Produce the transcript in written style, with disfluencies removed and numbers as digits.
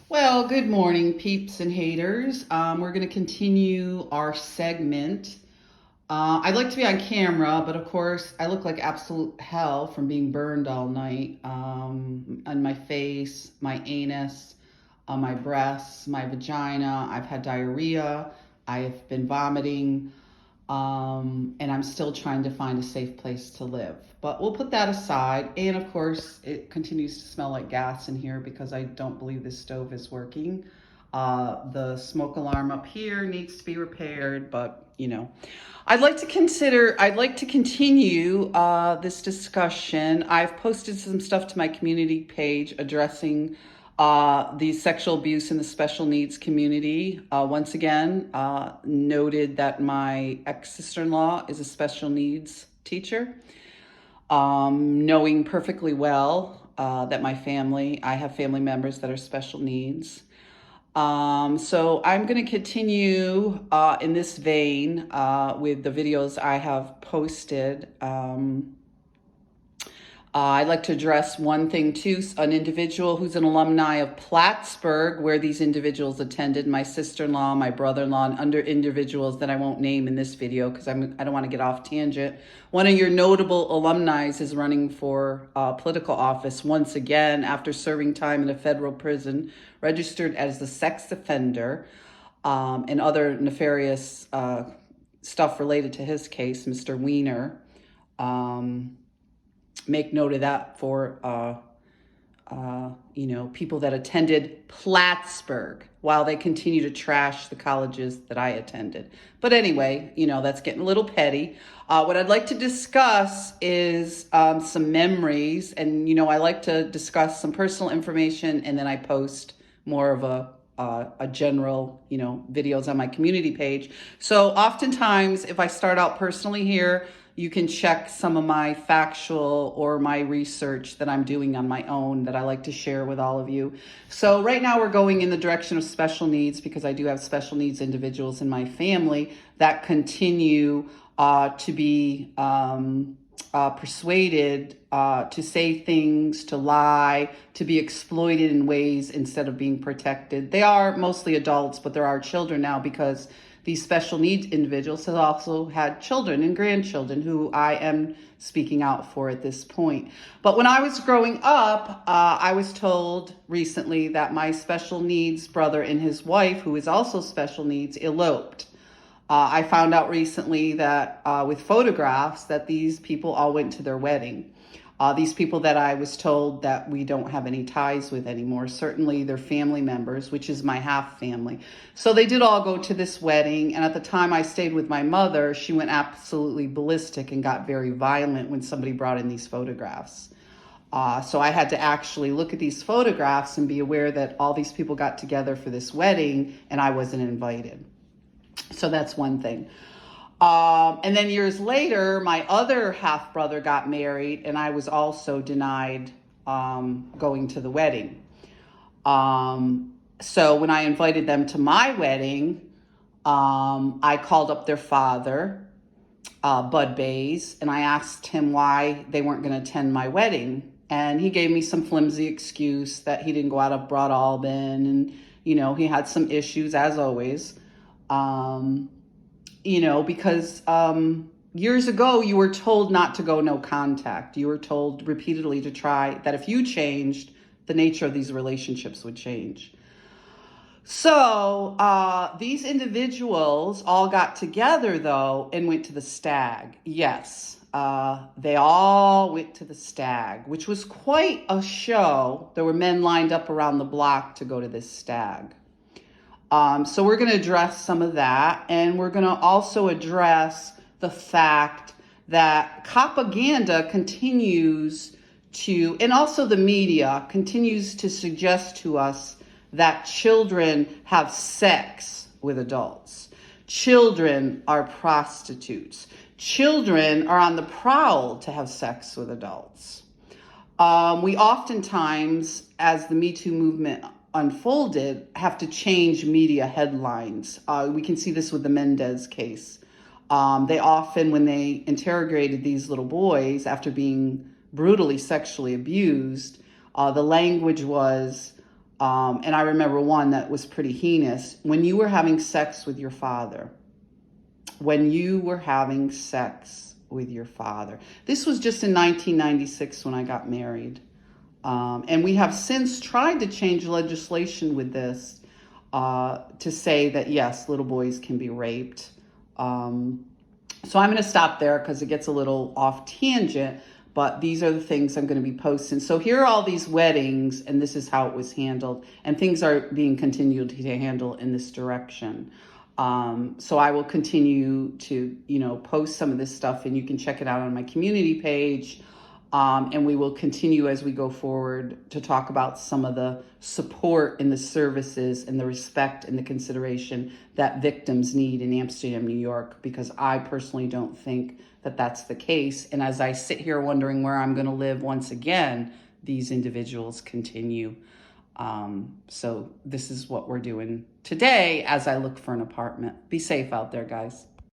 Well, good morning, peeps and haters. We're going to continue our segment. I'd like to be on camera, but of course, I look like absolute hell from being burned all night on my face, my anus, on my breasts, my vagina. I've had diarrhea. I've been vomiting. And I'm still trying to find a safe place to live. But we'll put that aside. And of course, it continues to smell like gas in here because I don't believe this stove is working. The smoke alarm up here needs to be repaired, but I'd like to continue this discussion. I've posted some stuff to my community page addressing the sexual abuse in the special needs community. Once again, noted that my ex-sister-in-law is a special needs teacher, knowing perfectly well that I have family members that are special needs. So I'm going to continue in this vein with the videos I have posted. I'd like to address one thing too, an individual who's an alumni of Plattsburgh, where these individuals attended, my sister-in-law, my brother-in-law, and other individuals that I won't name in this video because I don't want to get off tangent. One of your notable alumni is running for political office once again after serving time in a federal prison, registered as a sex offender, and other nefarious stuff related to his case, Mr. Weiner. Make note of that for, people that attended Plattsburgh while they continue to trash the colleges that I attended. But anyway, that's getting a little petty. What I'd like to discuss is some memories. And, I like to discuss some personal information, and then I post more of a general, videos on my community page. So oftentimes, if I start out personally here, you can check some of my factual or my research that I'm doing on my own that I like to share with all of you. So right now we're going in the direction of special needs because I do have special needs individuals in my family that continue to be persuaded to say things, to lie, to be exploited in ways instead of being protected. They are mostly adults, but there are children now because these special needs individuals have also had children and grandchildren who I am speaking out for at this point. But when I was growing up, I was told recently that my special needs brother and his wife, who is also special needs, eloped. I found out recently that with photographs that these people all went to their wedding. These people that I was told that we don't have any ties with anymore, certainly they're family members, which is my half family. So they did all go to this wedding. And at the time I stayed with my mother, she went absolutely ballistic and got very violent when somebody brought in these photographs. So I had to actually look at these photographs and be aware that all these people got together for this wedding and I wasn't invited. So that's one thing. And then years later, my other half brother got married and I was also denied going to the wedding. So when I invited them to my wedding, I called up their father, Bud Bays, and I asked him why they weren't going to attend my wedding. And he gave me some flimsy excuse that he didn't go out of Broad Albin and, he had some issues as always. Because years ago you were told not to go no contact. You were told repeatedly to try that if you changed, the nature of these relationships would change. So these individuals all got together though and went to the stag. Yes, they all went to the stag, which was quite a show. There were men lined up around the block to go to this stag. So we're going to address some of that, and we're going to also address the fact that propaganda continues to, and also the media continues to suggest to us that children have sex with adults. Children are prostitutes. Children are on the prowl to have sex with adults. We oftentimes, as the Me Too movement unfolded, have to change media headlines. We can see this with the Mendez case. They often, when they interrogated these little boys after being brutally sexually abused, the language was, And I remember one that was pretty heinous. When you were having sex with your father, when you were having sex with your father. This was just in 1996 when I got married. And we have since tried to change legislation with this to say that, yes, little boys can be raped. So I'm going to stop there because it gets a little off tangent, but these are the things I'm going to be posting. So here are all these weddings, and this is how it was handled, and things are being continued to handle in this direction. So I will continue to, post some of this stuff, and you can check it out on my community page. And we will continue as we go forward to talk about some of the support and the services and the respect and the consideration that victims need in Amsterdam, New York, because I personally don't think that that's the case. And as I sit here wondering where I'm going to live once again, these individuals continue. So this is what we're doing today as I look for an apartment. Be safe out there, guys.